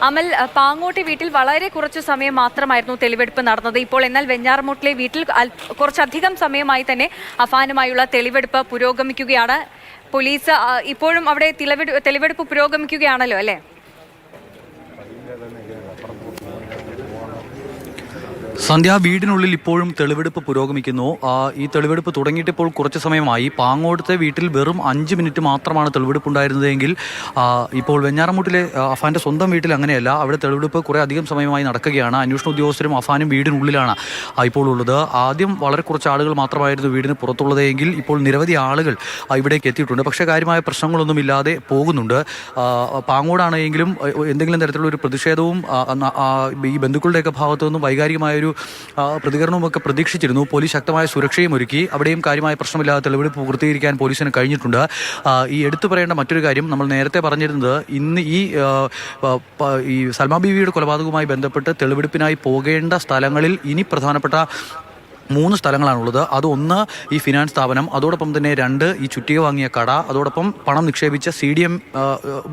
അമൽ, പാങ്ങോട്ടി വീട്ടിൽ വളരെ കുറച്ചു സമയം മാത്രമായിരുന്നു തെളിവെടുപ്പ് നടന്നത്. ഇപ്പോൾ എന്നാൽ വെഞ്ഞാറമൂട്ടിലെ വീട്ടിൽ കുറച്ചധികം സമയമായി തന്നെ അഫാനുമായുള്ള തെളിവെടുപ്പ് പുരോഗമിക്കുകയാണ്. പോലീസ് ഇപ്പോഴും അവിടെ തെളിവെടുപ്പ് പുരോഗമിക്കുകയാണല്ലോ അല്ലേ? സന്ധ്യ, വീടിനുള്ളിൽ ഇപ്പോഴും തെളിവെടുപ്പ് പുരോഗമിക്കുന്നു. ഈ തെളിവെടുപ്പ് തുടങ്ങിയിട്ട് ഇപ്പോൾ കുറച്ച് സമയമായി. പാങ്ങോടത്തെ വീട്ടിൽ വെറും 5 മിനിറ്റ് മാത്രമാണ് തെളിവെടുപ്പ് ഉണ്ടായിരുന്നതെങ്കിൽ ഇപ്പോൾ വെഞ്ഞാറമൂട്ടിലെ അഫാന്റെ സ്വന്തം വീട്ടിൽ അങ്ങനെയല്ല. അവിടെ തെളിവെടുപ്പ് കുറേ അധികം സമയമായി നടക്കുകയാണ്. അന്വേഷണ ഉദ്യോഗസ്ഥരും അഫാനും വീടിനുള്ളിലാണ് ഇപ്പോൾ ഉള്ളത്. ആദ്യം വളരെ കുറച്ച് ആളുകൾ മാത്രമായിരുന്നു വീടിന് പുറത്തുള്ളതെങ്കിൽ ഇപ്പോൾ നിരവധി ആളുകൾ ഇവിടേക്ക് എത്തിയിട്ടുണ്ട്. പക്ഷേ കാര്യമായ പ്രശ്നങ്ങളൊന്നുമില്ലാതെ പോകുന്നുണ്ട്. പാങ്ങോടാണെങ്കിലും എന്തെങ്കിലും തരത്തിലുള്ള ഒരു പ്രതിഷേധവും ഈ ബന്ധുക്കളുടെയൊക്കെ ഭാഗത്തു നിന്നും വൈകാരികമായ പ്രതികരണവുമൊക്കെ പ്രതീക്ഷിച്ചിരുന്നു. പോലീസ് ശക്തമായ സുരക്ഷയും ഒരുക്കി. അവിടെയും കാര്യമായ പ്രശ്നമില്ലാതെ തെളിവെടുപ്പ് പൂർത്തീകരിക്കാൻ പോലീസിന് കഴിഞ്ഞിട്ടുണ്ട്. ഈ എടുത്തു പറയേണ്ട മറ്റൊരു കാര്യം, നമ്മൾ നേരത്തെ പറഞ്ഞിരുന്നത് ഇന്ന് ഈ സൽമാ ബീവിയുടെ കൊലപാതകവുമായി ബന്ധപ്പെട്ട് തെളിവെടുപ്പിനായി പോകേണ്ട സ്ഥലങ്ങളിൽ ഇനി പ്രധാനപ്പെട്ട 3 സ്ഥലങ്ങളാണുള്ളത്. അത് ഒന്ന് ഈ ഫിനാൻസ് സ്ഥാപനം, അതോടൊപ്പം തന്നെ 2 ഈ ചുറ്റിക വാങ്ങിയ കട, അതോടൊപ്പം പണം നിക്ഷേപിച്ച CDM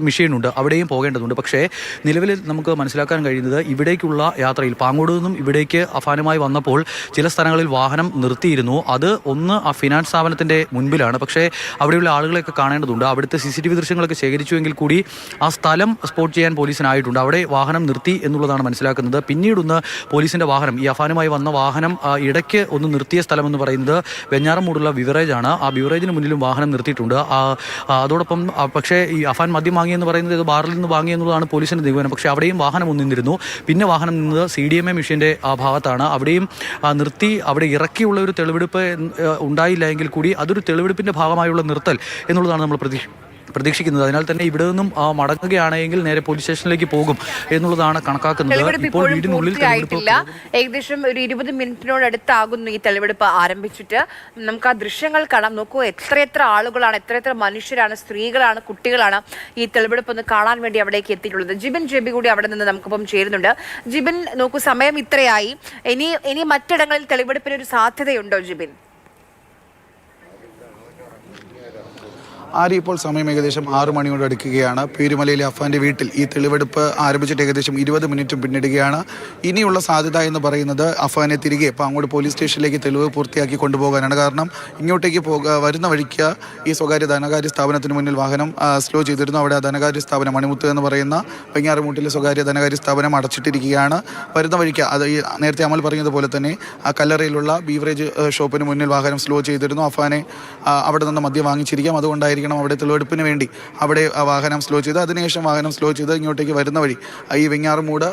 മെഷീനുണ്ട്, അവിടെയും പോകേണ്ടതുണ്ട്. പക്ഷേ നിലവിൽ നമുക്ക് മനസ്സിലാക്കാൻ കഴിയുന്നത് ഇവിടേക്കുള്ള യാത്രയിൽ പാങ്ങോട് നിന്നും ഇവിടേക്ക് അഫാനുമായി വന്നപ്പോൾ ചില സ്ഥലങ്ങളിൽ വാഹനം നിർത്തിയിരുന്നു. അത് ഒന്ന് ആ ഫിനാൻസ് സ്ഥാപനത്തിൻ്റെ മുൻപിലാണ്. പക്ഷേ അവിടെയുള്ള ആളുകളെയൊക്കെ കാണേണ്ടതുണ്ട്. അവിടുത്തെ CCTV ദൃശ്യങ്ങളൊക്കെ ശേഖരിച്ചുവെങ്കിൽ കൂടി ആ സ്ഥലം സ്പോട്ട് ചെയ്യാൻ പോലീസിനായിട്ടുണ്ട്. അവിടെ വാഹനം നിർത്തി എന്നുള്ളതാണ് മനസ്സിലാക്കുന്നത്. പിന്നീടൊന്ന് പോലീസിൻ്റെ വാഹനം, ഈ അഫാനുമായി വന്ന വാഹനം ഇടയ്ക്ക് ഒന്ന് നിർത്തിയ സ്ഥലം എന്ന് പറയുന്നത് വെഞ്ഞാറമൂടുള്ള ബിവറേജാണ്. ആ ബിവറേജിന് മുന്നിലും വാഹനം നിർത്തിയിട്ടുണ്ട്. അതോടൊപ്പം പക്ഷേ ഈ അഫാൻ മദ്യം വാങ്ങിയെന്ന് പറയുന്നത് ഇത് ബാറിൽ നിന്ന് വാങ്ങിയെന്നുള്ളതാണ് പോലീസിൻ്റെ നിഗമനം. പക്ഷേ അവിടെയും വാഹനം നിന്നിരുന്നു. പിന്നെ വാഹനം നിന്നത് CDMA മെഷീൻ്റെ ആ ഭാഗത്താണ്. അവിടെയും നിർത്തി അവിടെ ഇറക്കിയുള്ള ഒരു തെളിവെടുപ്പ് ഉണ്ടായില്ല എങ്കിൽ കൂടി അതൊരു തെളിവെടുപ്പിൻ്റെ ഭാഗമായുള്ള നിർത്തൽ എന്നുള്ളതാണ് നമ്മൾ പ്രതീക്ഷിക്കുന്നത്. അതിനാൽ തന്നെ ഇവിടെ നിന്നും മടങ്ങുകയാണെങ്കിൽ നേരെ പോലീസ് സ്റ്റേഷനിലേക്ക് പോകും എന്നുള്ളതാണ് കണക്കാക്കുന്നത്. ഇപ്പോൾ വീടിനുള്ളിൽ ഏകദേശം ഒരു 20 മിനിറ്റിനോടടുത്താകുന്നു ഈ തെളിവെടുപ്പ് ആരംഭിച്ചിട്ട്. നമുക്ക് ആ ദൃശ്യങ്ങൾ കാണാം. നോക്കൂ, എത്രയെത്ര ആളുകളാണ്, എത്രയെത്ര മനുഷ്യരാണ്, സ്ത്രീകളാണ്, കുട്ടികളാണ് ഈ തെളിവെടുപ്പ് ഒന്ന് കാണാൻ വേണ്ടി അവിടേക്ക് എത്തിയിട്ടുള്ളത്. ജിബിൻ ജെബി കൂടി അവിടെ നിന്ന് നമുക്കിപ്പം ചേരുന്നുണ്ട്. ജിബിൻ, നോക്കൂ, സമയം ഇത്രയായി. ഇനി മറ്റിടങ്ങളിൽ തെളിവെടുപ്പിന് ഒരു സാധ്യതയുണ്ടോ ജിബിൻ? ഇപ്പോൾ സമയം ഏകദേശം 6 മണിയോട് അടുക്കുകയാണ്. പേരുമലയിലെ അഫാന്റെ വീട്ടിൽ ഈ തെളിവെടുപ്പ് ആരംഭിച്ചിട്ട് ഏകദേശം 20 മിനിറ്റും പിന്നിടുകയാണ്. ഇനിയുള്ള സാധ്യത എന്ന് പറയുന്നത് അഫാനെ തിരികെ പാങ്ങോട് പോലീസ് സ്റ്റേഷനിലേക്ക് തെളിവ് പൂർത്തിയാക്കി കൊണ്ടുപോകാനാണ്. കാരണം ഇങ്ങോട്ടേക്ക് വരുന്ന വഴിക്ക് ഈ സ്വകാര്യ ധനകാര്യ സ്ഥാപനത്തിന് മുന്നിൽ വാഹനം സ്ലോ ചെയ്തിരുന്നു. അവിടെ ധനകാര്യ സ്ഥാപനം മണിമുത്ത് എന്ന് പറയുന്ന വെഞ്ഞാറമൂട്ടിലെ സ്വകാര്യ ധനകാര്യ സ്ഥാപനം അടച്ചിട്ടിരിക്കുകയാണ്. വരുന്ന വഴിക്ക് അത് നേരത്തെ അമൽ പറഞ്ഞതുപോലെ തന്നെ ആ കല്ലറയിലുള്ള ബീവറേജ് ഷോപ്പിന് മുന്നിൽ വാഹനം സ്ലോ ചെയ്തിരുന്നു. അഫാനെ അവിടെ നിന്ന് മദ്യം വാങ്ങിച്ചിരിക്കാം. അതുകൊണ്ടായിരിക്കും അവിടെ തെളിവെടുപ്പിന് വേണ്ടി അവിടെ വാഹനം സ്ലോ ചെയ്ത് അതിനുശേഷം വാഹനം സ്ലോ ചെയ്ത് ഇങ്ങോട്ടേക്ക് വരുന്ന വഴി ഈ വെഞ്ഞാറമൂട്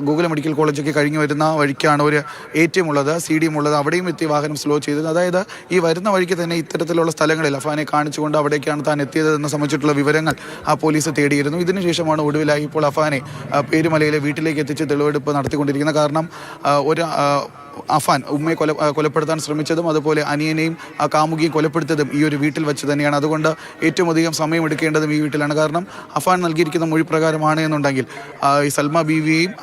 ഗോകുലം മെഡിക്കൽ കോളേജൊക്കെ കഴിഞ്ഞ് വരുന്ന വഴിക്കാണ് ഒരു ATM ഉള്ളത്, CDM ഉള്ളത്. അവിടെയും എത്തി വാഹനം സ്ലോ ചെയ്തത്. അതായത് ഈ വരുന്ന വഴിക്ക് തന്നെ ഇത്തരത്തിലുള്ള സ്ഥലങ്ങളിൽ അഫാനെ കാണിച്ചുകൊണ്ട് അവിടേക്കാണ് താൻ എത്തിയതെന്ന് സംബന്ധിച്ചിട്ടുള്ള വിവരങ്ങൾ പോലീസ് തേടിയിരുന്നു. ഇതിനുശേഷമാണ് ഒടുവിലായി ഇപ്പോൾ അഫാനെ പേരുമലയിലെ വീട്ടിലേക്ക് എത്തിച്ച് തെളിവെടുപ്പ് നടത്തിക്കൊണ്ടിരിക്കുന്നത്. കാരണം ഒരു അഫാൻ ഉമ്മയെ കൊലപ്പെടുത്താൻ ശ്രമിച്ചതും അതുപോലെ അനിയനെയും കാമുകിയും കൊലപ്പെടുത്തതും ഈ ഒരു വീട്ടിൽ വെച്ച് തന്നെയാണ്. അതുകൊണ്ട് ഏറ്റവും അധികം സമയം എടുക്കേണ്ടതും ഈ വീട്ടിലാണ്. കാരണം അഫാൻ നൽകിയിരിക്കുന്ന മൊഴി പ്രകാരമാണ് എന്നുണ്ടെങ്കിൽ ഈ സൽമാ ബീവിയെയും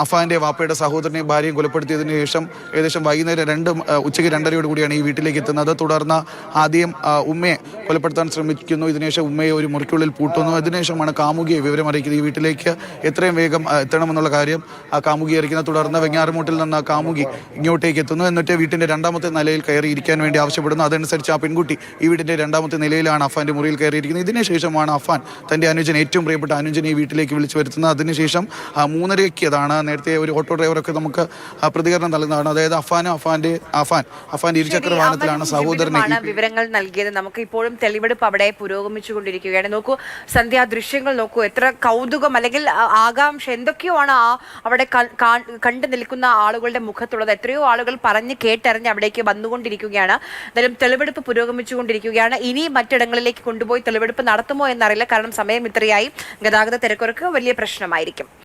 അഫാന്റെ വാപ്പയുടെ സഹോദരനെയും ഭാര്യയും കൊലപ്പെടുത്തിയതിനു ശേഷം ഏകദേശം വൈകുന്നേരം ഉച്ചയ്ക്ക് 2:30 കൂടിയാണ് ഈ വീട്ടിലേക്ക് എത്തുന്നത്. തുടർന്ന് ആദ്യം ഉമ്മയെ കൊലപ്പെടുത്താൻ ശ്രമിക്കുന്നു. ഇതിനുശേഷം ഉമ്മയെ ഒരു മുറിക്കുള്ളിൽ പൂട്ടുന്നു. അതിനുശേഷമാണ് കാമുകിയെ വിവരം അറിയിക്കുന്നത്. ഈ വീട്ടിലേക്ക് എത്രയും വേഗം എത്തണമെന്നുള്ള കാര്യം കാമുകിയെ അറിയിക്കുന്നത്. തുടർന്ന് വെഞ്ഞാറമൂട്ടിൽ നിന്ന് കാമുകി ഇങ്ങോട്ടേക്ക് എത്തുന്നു. എന്നിട്ട് വീട്ടിൻ്റെ 2ാമത്തെ നിലയിൽ കയറി ഇരിക്കാൻ വേണ്ടി ആവശ്യപ്പെടുന്നു. അതനുസരിച്ച് ആ പെൺകുട്ടി ഈ വീട്ടിൻ്റെ 2ാമത്തെ നിലയിലാണ് അഫാന്റെ മുറിയിൽ കയറിയിരിക്കുന്നത്. ഇതിനുശേഷമാണ് അഫാൻ തൻ്റെ അനുജൻ, ഏറ്റവും പ്രിയപ്പെട്ട അനുജനെ ഈ വീട്ടിലേക്ക് വിളിച്ചു വരുത്തുന്നത്. അതിനുശേഷം 3:30 നേരത്തെ ഒരു ഓട്ടോ ഡ്രൈവറൊക്കെ നമുക്ക് പ്രതികരണം നൽകുന്നതാണ്. അതായത് അഫാൻ ഇരുചക്ര വാഹനത്തിലാണ് സഹോദരനെ വിവരങ്ങൾ നൽകിയത്. നമുക്ക് ഇപ്പോഴും തെളിവെടുപ്പ് അവിടെ പുരോഗമിച്ചുകൊണ്ടിരിക്കുകയാണ്. നോക്കൂ സന്ധ്യ, ദൃശ്യങ്ങൾ നോക്കൂ, എത്ര കൗതുകം അല്ലെങ്കിൽ ആകാംക്ഷ എന്തൊക്കെയോ ആണ് അവിടെ കണ്ടു നിൽക്കുന്ന ആളുകളുടെ മുഖത്തുള്ളത്. എത്രയോ ആളുകൾ പറഞ്ഞ് കേട്ടറിഞ്ഞ് അവിടേക്ക് വന്നുകൊണ്ടിരിക്കുകയാണ്. എന്തായാലും തെളിവെടുപ്പ് പുരോഗമിച്ചുകൊണ്ടിരിക്കുകയാണ്. ഇനി മറ്റിടങ്ങളിലേക്ക് കൊണ്ടുപോയി തെളിവെടുപ്പ് നടത്തുമോ എന്നറിയില്ല. കാരണം സമയം ഇത്രയായി. ഗതാഗത തിരക്കുറക്ക് വലിയ പ്രശ്നമായിരിക്കും.